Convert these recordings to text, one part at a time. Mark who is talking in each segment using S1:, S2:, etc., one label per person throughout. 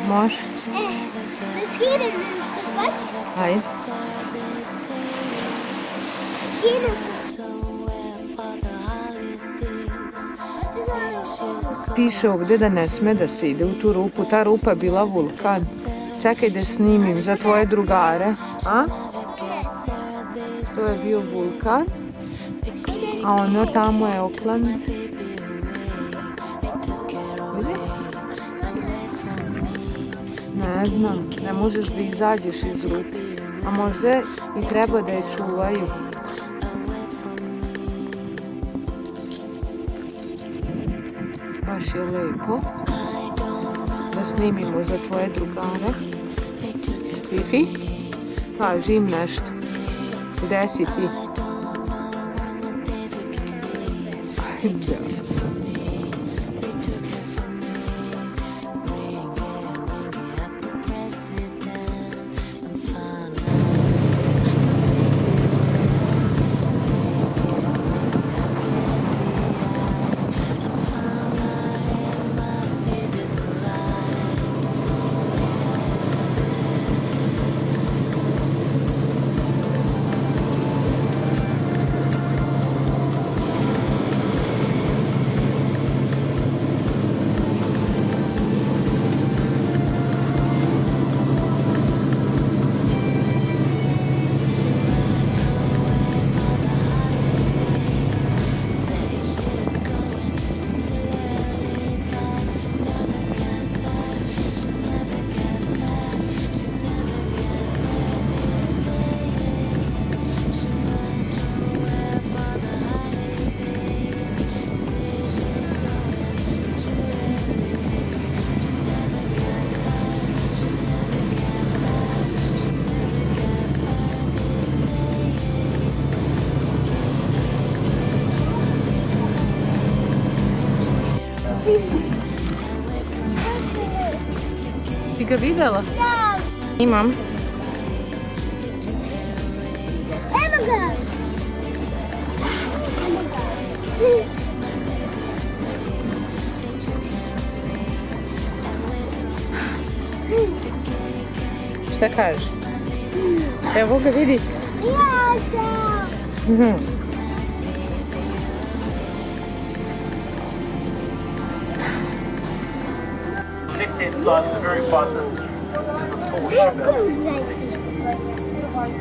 S1: Može. Ajde. Piše ovdje da ne sme da se ide u tu rupu. Ta rupa je bila vulkan. Čekaj da snimim za tvoje drugare. A? To je bio vulkan. A ono tamo je Oakland. Ne znam, ne možeš da izađeš iz rupe. A možda i treba da je čuvaju. Baš je lepo. Da snimimo za tvoje drugare. Fifi, kaži im nešto. Gde si ti? Da. Si ga videla?
S2: Da.
S1: Imam.
S2: Evo ga.
S1: Šta kaže? Evo ga vidi.
S2: Ja sam.
S3: Inside the very far distance is a tall ship.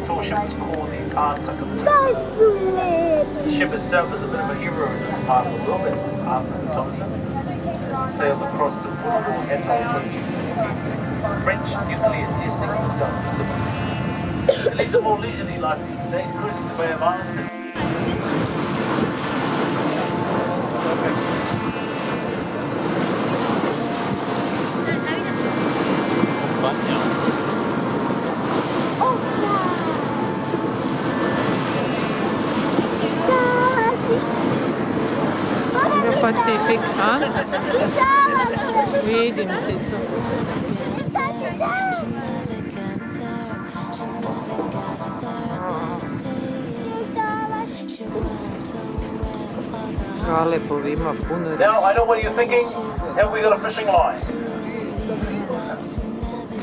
S3: Tall ship is called the Arctic. The ship itself is a bit of a hero in this part of the world, and Arctic Thompson sailed across to Portugal Atoll to French nuclear testing in the South Pacific. It leads a more leisurely life these days, cruising the Bay of Islands.
S1: Pacifik, a? Vidim, Cico. Galebovi ima puno.
S3: Now, I know what you're thinking. Have we got a fishing line?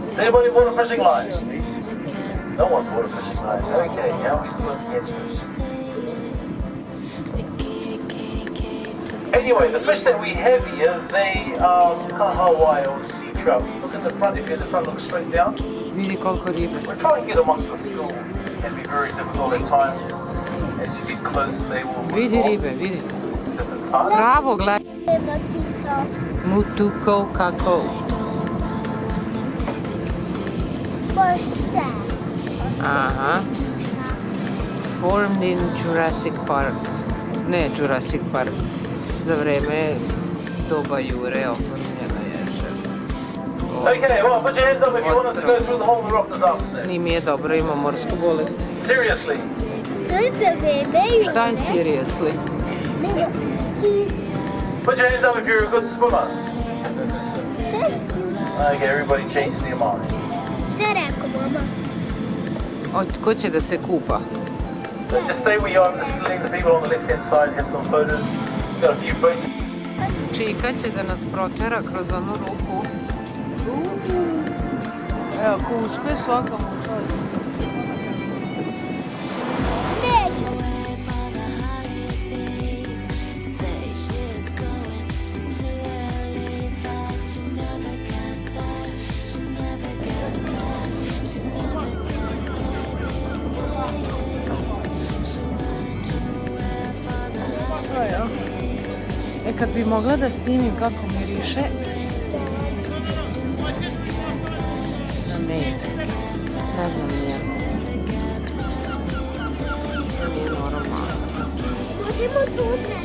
S3: Does anybody want a fishing line? No one bought a fishing line. Okay, how are we supposed to catch fish? Anyway, the fish that we have here, they are kahawai or sea trout. Look at the front, if you the front looks straight down.
S1: Vidi koliko ribe.
S3: We're trying to get amongst the school. It can be very difficult at times. As you get close, they will move
S1: Vidi
S3: on.
S1: ribe, vidi.
S3: Different parts.
S1: Bravo, gledaj. Mutuko kako. Aha. Formed in Jurassic Park. Ne Jurassic Park. za vreme doba Jure oformljena ježe.
S3: Okay, well, put your hands up if you want us to go through the whole rock this afternoon.
S1: Nije mi je dobro, ima morsku bolest.
S3: Seriously.
S2: To je za bebe.
S1: Šta je seriously?
S3: Put your hands up if you're a good swimmer. Okay, everybody change their mind.
S2: Šta rekao, mama?
S1: Ko će da se kupa?
S3: So just stay where you are. I'm just letting the people on the left-hand side have some photos. We've got a few boats.
S1: Čika će da nas protera kroz onu ruku. Evo, ako uspe svaka mu čast.
S2: Neću.
S1: Kad bi mogla da snimim kako miriše na med, ne znam nije. To nije normalno.
S2: Možemo sutra.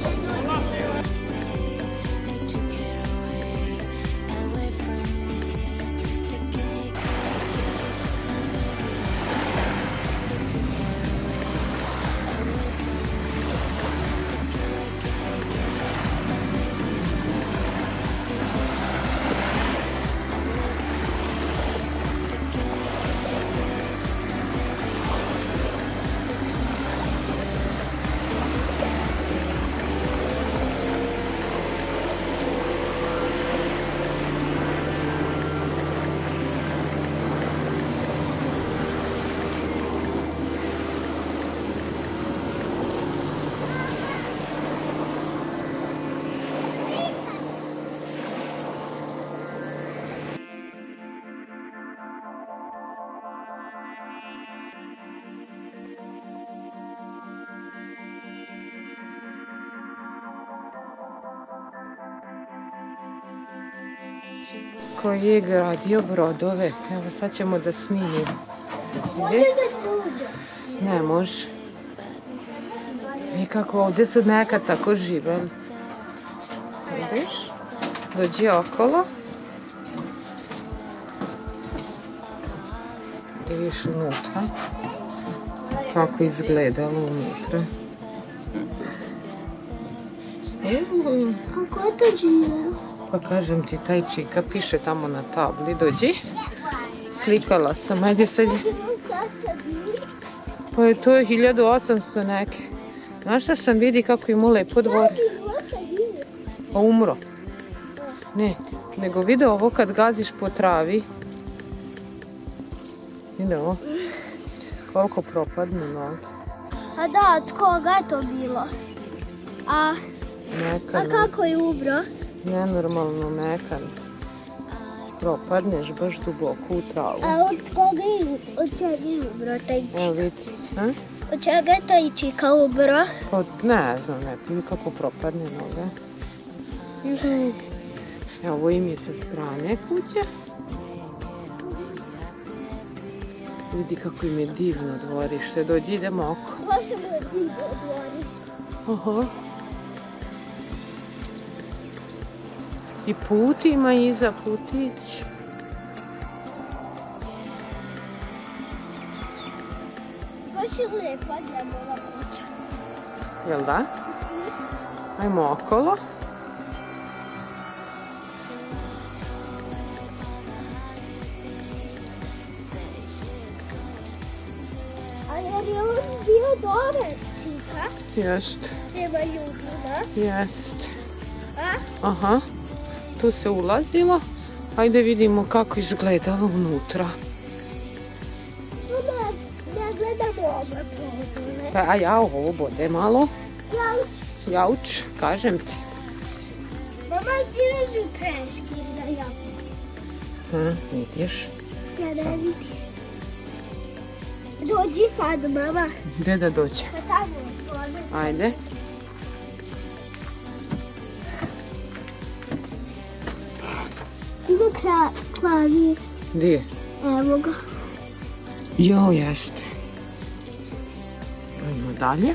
S1: Koji je gradio brodove. Evo sad ćemo da snimim.
S2: Može da se uđe.
S1: Ne može. I kako ovdje su nekad tako živeli. Vidiš? Dođi okolo. Vidiš unutra. Kako izgledalo unutra. Evo.
S2: Kako je to živjelo?
S1: Pa kažem ti, taj Čika piše tamo na tabli. Dođi. Slikala sam. Ajde sad. Pa je to 1800 neke. Znaš šta sam vidi kako ima lepo dvore? Pa umro. Ne, nego vidi ovo kad gaziš po travi. Vidi ovo. Koliko propadne noge.
S2: A da, od koga je to bilo? A kako je umro?
S1: Nenormalno mekan. Propadneš baš duboko u travu.
S2: A od koga je, od čega je umro taj Čika?
S1: Evo vidi.
S2: Od čega je taj Čika umro?
S1: Ne znam, ne vidi kako propadne noge. Evo ovo im je sa strane kuće. Vidi kako im je divno dvorište. Dođi, idemo oko.
S2: Možemo da divno dvorište.
S1: Aha. I put ima iza, putić.
S2: Baš je lijepa njemova kuća.
S1: Jel da? Ajmo okolo.
S2: A jer je on bio dole, Čika?
S1: Jest.
S2: Prema jugu, da?
S1: Jest.
S2: A?
S1: Aha. Tu se ulazilo. Ajde vidimo kako izgledalo unutra.
S2: Mama, ne gledamo ove prozore.
S1: A ja ovo bode malo.
S2: Jauč.
S1: Jauč, kažem ti.
S2: Mama, ti leži preškir da jauč.
S1: Vidiš.
S2: Ja ne vidim. Dođi sad, mama.
S1: Gde da dođe?
S2: Pa tamo otvore.
S1: Ajde.
S2: Ima klavir.
S1: Gdje?
S2: Evo ga.
S1: Jo, jeste. Ajmo dalje.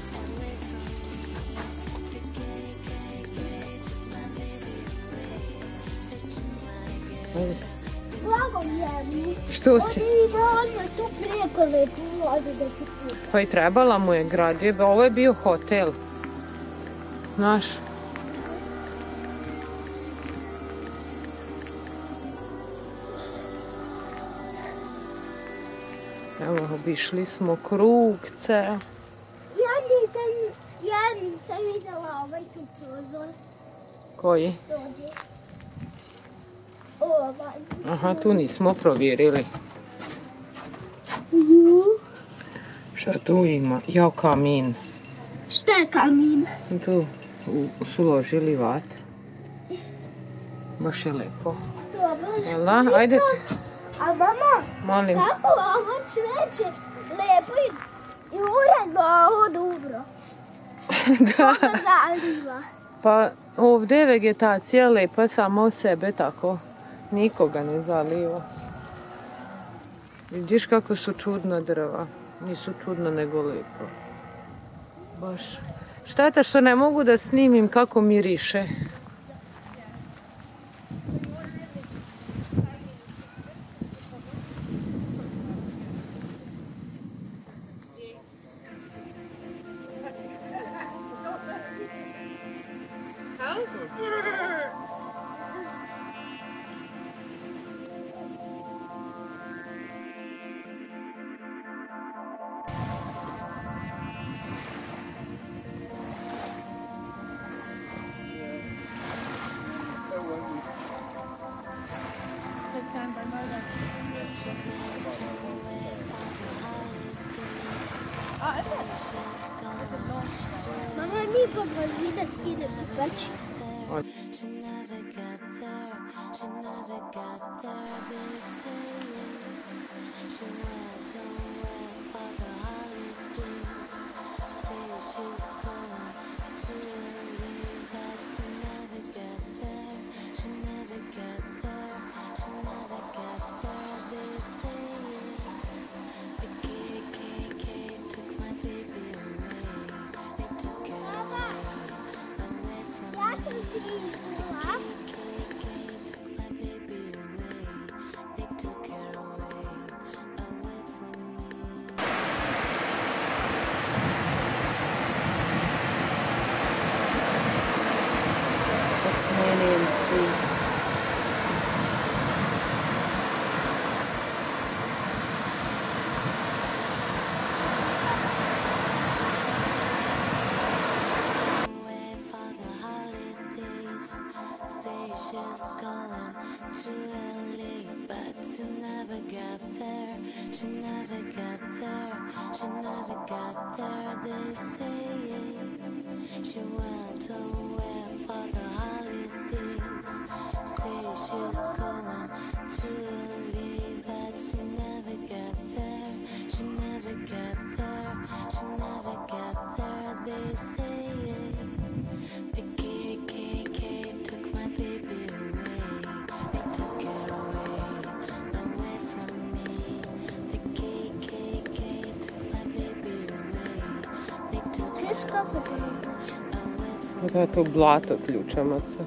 S2: Blago njemu.
S1: Što si?
S2: On je tu prijeko lepo vladu da se kupa.
S1: Pa i trebala mu je gradje. Ovo je bio hotel. Znaš? Evo, obišli smo krugce.
S2: Ja nisam vidjela ovaj tu prozor.
S1: Koji?
S2: Dođe. Ovaj.
S1: Aha, tu nismo provjerili. Šta tu ima? Jao, kamin.
S2: Šta je kamin?
S1: Tu su ložili vatru. Baš je lepo. Jel da? Ajde.
S2: A mama,
S1: Molim.
S2: kako ovo cveće lepo i uredno, a ovo dobro?
S1: Da.
S2: Kako zaliva?
S1: Pa ovdje je vegetacija lepa sama od sebe, tako. Nikoga ne zaliva. Vidiš kako su čudna drva. Nisu čudna, nego lepo. Baš. Šteta što ne mogu da snimim kako miriše.
S2: Mama, mi pomogli da skidemo peći.
S1: Tasmanian Sea.
S4: She went away for the holidays. Say she's going to leave, but she never got there. She never got there. She never got there. They say the KKK took my baby away. They took it away from me. The KKK took my baby away. They took it away.
S1: To je to blato ključamaca.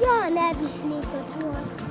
S2: Ja ne bih nikad čula.